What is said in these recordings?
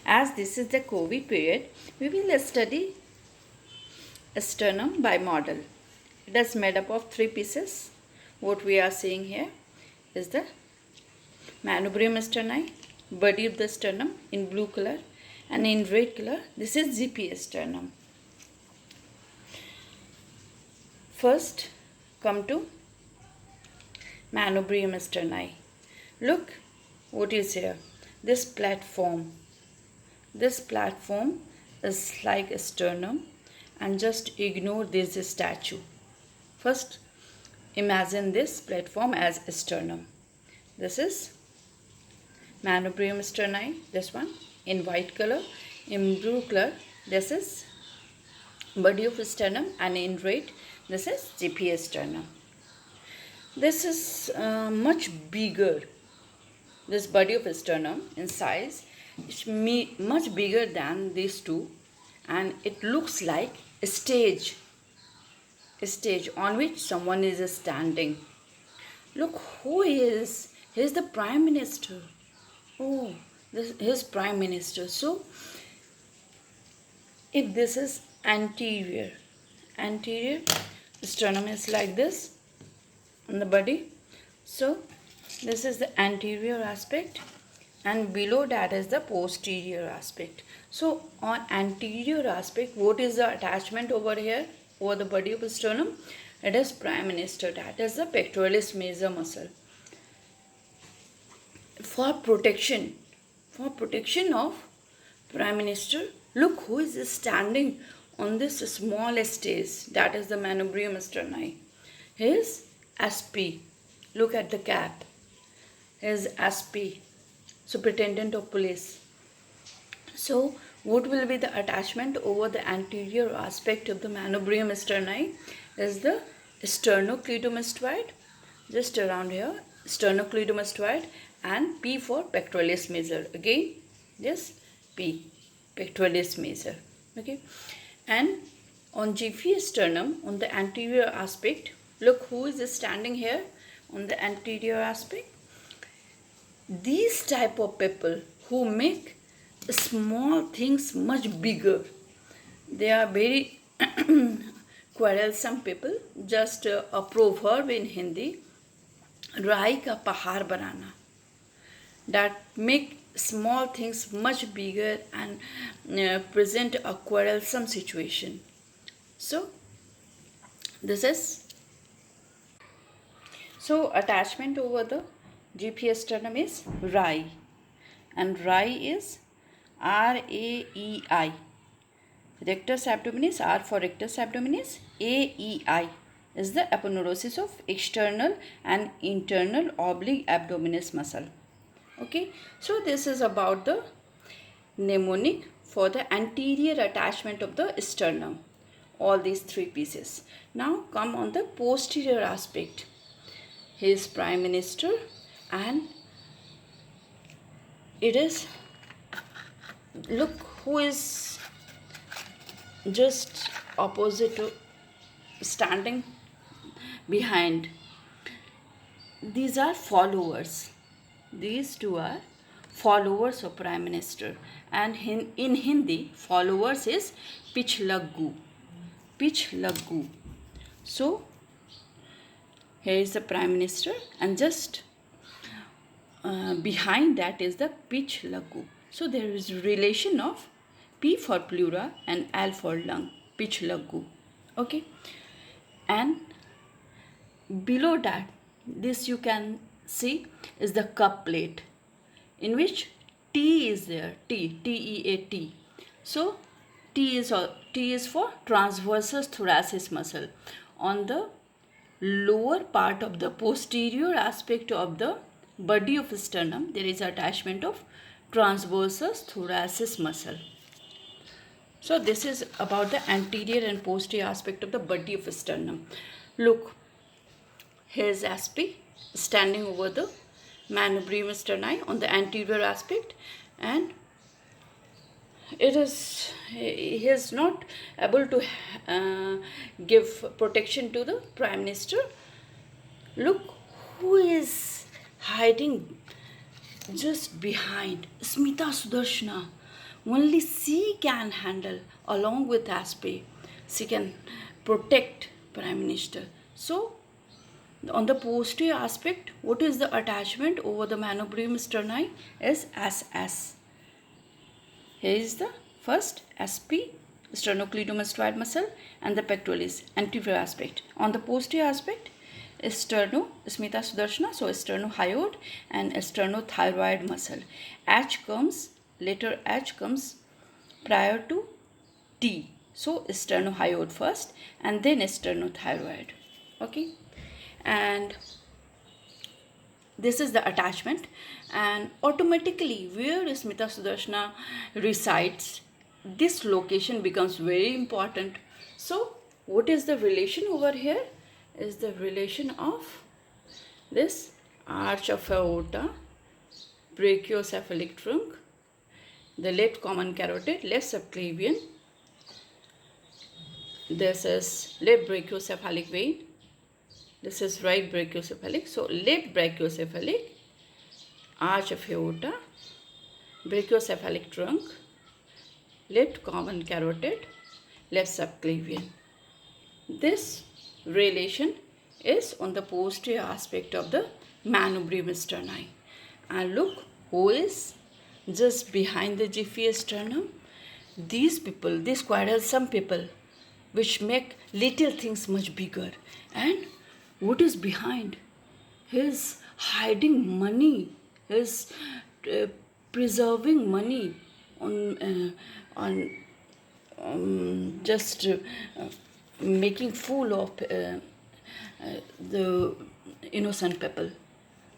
As this is the COVID period, we will study sternum by model. It is made up of three pieces. What we are seeing here is the manubrium sterni, body of the sternum in blue color, and in red color this is GP sternum. First come to manubrium sterni. Look what is here. This platform is like a sternum, and just ignore this statue. First imagine this platform as a sternum. This is manubrium sterni, this one in white color. In blue color this is body of sternum, and in red this is GP sternum. This is much bigger. This body of sternum in size is much bigger than these two, and it looks like a stage on which someone is standing. Look who he is. He is the Prime Minister. Oh, this is Prime Minister. So if this is anterior sternum is like this on the body. So this is the anterior aspect, and below that is the posterior aspect. So on anterior aspect, what is the attachment over here over the body of sternum? It is Prime Minister. That is the pectoralis major muscle. For protection of Prime Minister, look who is standing on this small stage. That is the manubrium sterni. His SP. Look at the cap. His SP, Superintendent of Police. So what will be the attachment over the anterior aspect of the manubrium sterni? Is the sternocleidomastoid, just around here, sternocleidomastoid, and P for pectoralis major. Again, yes, P, pectoralis major. Okay, and on GP sternum, on the anterior aspect, look who is standing here on the anterior aspect. These type of people who make small things much bigger, they are very quarrelsome people. Just a proverb in Hindi, राई का पहाड़ बनाना, that make small things much bigger and present a quarrelsome situation. So this is, so attachment over the GP sternum is RAI, and RAI is RAEI. Rectus abdominis, R for rectus abdominis, AEI is the aponeurosis of external and internal oblique abdominis muscle. Okay, so this is about the mnemonic for the anterior attachment of the sternum, all these three pieces. Now come on the posterior aspect. He is Prime Minister, and it is, look who is just opposite to standing behind. These are followers. These two are followers of Prime Minister, and in Hindi followers is Pichlaggu. So here is the Prime Minister, and just behind that is the Pichlaggu. So there is relation of P for pleura and L for lung, Pichlaggu. Okay, and below that, this you can see is the cup plate, in which T is there, T-E-A-T. So T is for transversus thoracis muscle. On the lower part of the posterior aspect of the body of sternum, there is attachment of transversus thoracis muscle. So this is about the anterior and posterior aspect of the body of sternum. Look, here's SP standing over the manubrium sterni on the anterior aspect, and he is not able to give protection to the Prime Minister. Look who is hiding just behind. Smita Sudarshana. only she can handle along with Aspe. She can protect Prime Minister. So on the posterior aspect, what is the attachment over the manubrium sterni is SS. Here is the first SP, sternocleidomastoid muscle, and the pectoralis, anterior aspect. On the posterior aspect is Dr Smita Sudarshana, so sternohyoid and sternothyroid muscle. H comes, letter H comes prior to T. So sternohyoid first and then sternothyroid. Okay, and this is the attachment, and automatically where Smita Sudarshana resides, this location becomes very important. So what is the relation over here is the relation of this arch of aorta, brachiocephalic trunk, the left common carotid, left subclavian, this is left brachiocephalic vein, this is right brachiocephalic. So left brachiocephalic, arch of aorta, brachiocephalic trunk, left common carotid, left subclavian. This relation is on the posterior aspect of the manubrium sterni. And look who is just behind the Jiffy sternum. These people, these quarrelsome people, which make little things much bigger. And what is behind? He is hiding money. He is preserving money on just making fool of the innocent people.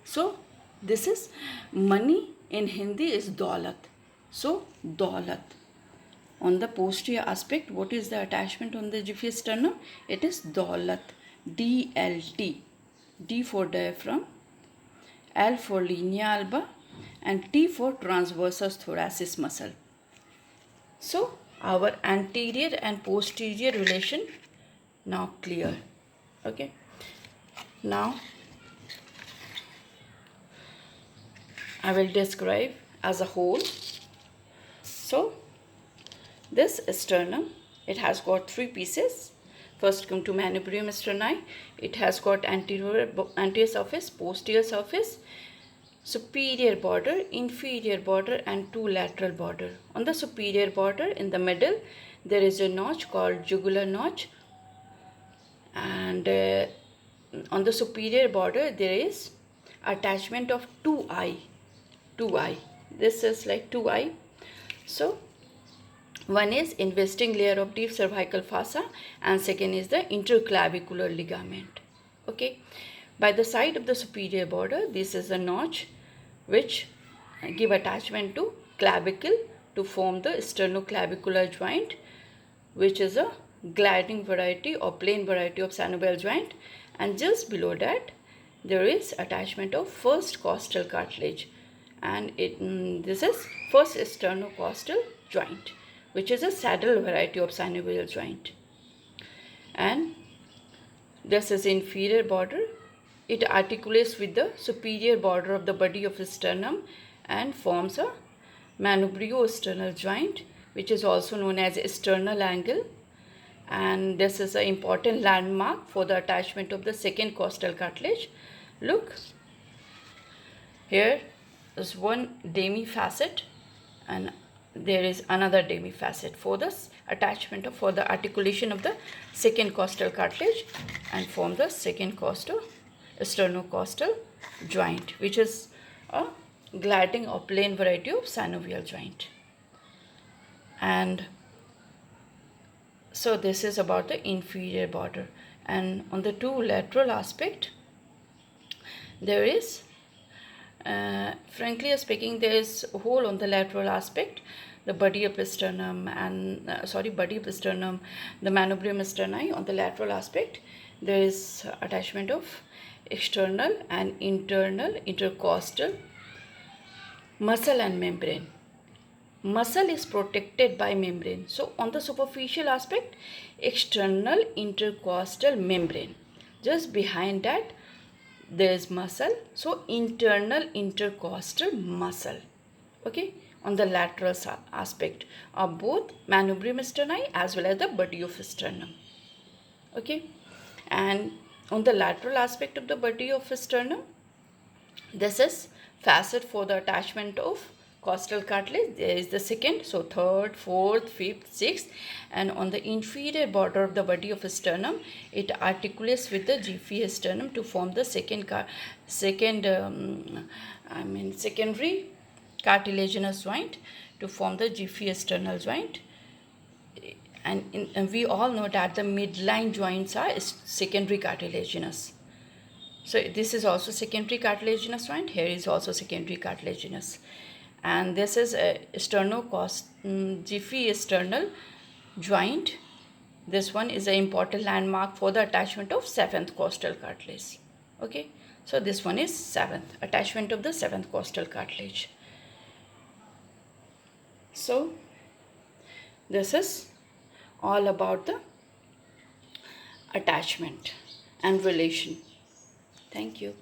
So this is money in Hindi is daulat. So daulat. On the posterior aspect, what is the attachment on the Jiffy sternum? It is daulat. DLT. D for diaphragm, L for linea alba, and T for transversus thoracis muscle. So our anterior and posterior relation now clear. Okay. Now I will describe as a whole. So this sternum, it has got three pieces. First come to manubrium sterni. It has got anterior surface, posterior surface, superior border, inferior border, and two lateral border. On the superior border, in the middle, there is a notch called jugular notch, and on the superior border there is attachment of two eye. This is like two eye. So one is investing layer of deep cervical fossa, and second is the interclavicular ligament. Okay, by the side of the superior border, this is a notch which give attachment to clavicle to form the sternoclavicular joint, which is a gliding variety or plain variety of synovial joint, and just below that there is attachment of first costal cartilage, and this is first sternocostal joint, which is a saddle variety of synovial joint. And this is inferior border. It articulates with the superior border of the body of the sternum and forms a manubriosternal joint, which is also known as sternal angle. And this is an important landmark for the attachment of the second costal cartilage. Look, here is one demifacet and there is another demifacet for this attachment of, for the articulation of the second costal cartilage and form the second sternocostal joint, which is a gliding or plain variety of synovial joint. And so this is about the inferior border. And on the two lateral aspect, there is frankly speaking, there is a hole on the lateral aspect, the body of sternum and the manubrium sterni. On the lateral aspect, there is attachment of external and internal intercostal muscle and membrane. Muscle is protected by membrane. So on the superficial aspect, external intercostal membrane. Just behind that, there is muscle. So internal intercostal muscle. Okay, on the lateral aspect of both manubrium sterni as well as the body of sternum. Okay, and on the lateral aspect of the body of sternum, this is facet for the attachment of costal cartilage. There is the second, so third, fourth, fifth, sixth, and on the inferior border of the body of sternum, it articulates with the G sternum to form the secondary cartilaginous joint, to form the G sternal joint. And we all know that the midline joints are secondary cartilaginous. So this is also secondary cartilaginous joint. Here is also secondary cartilaginous, and this is a sternal joint. This one is an important landmark for the attachment of seventh costal cartilage. Okay, so this one is seventh attachment of the seventh costal cartilage. So this is all about the attachment and relation. Thank you.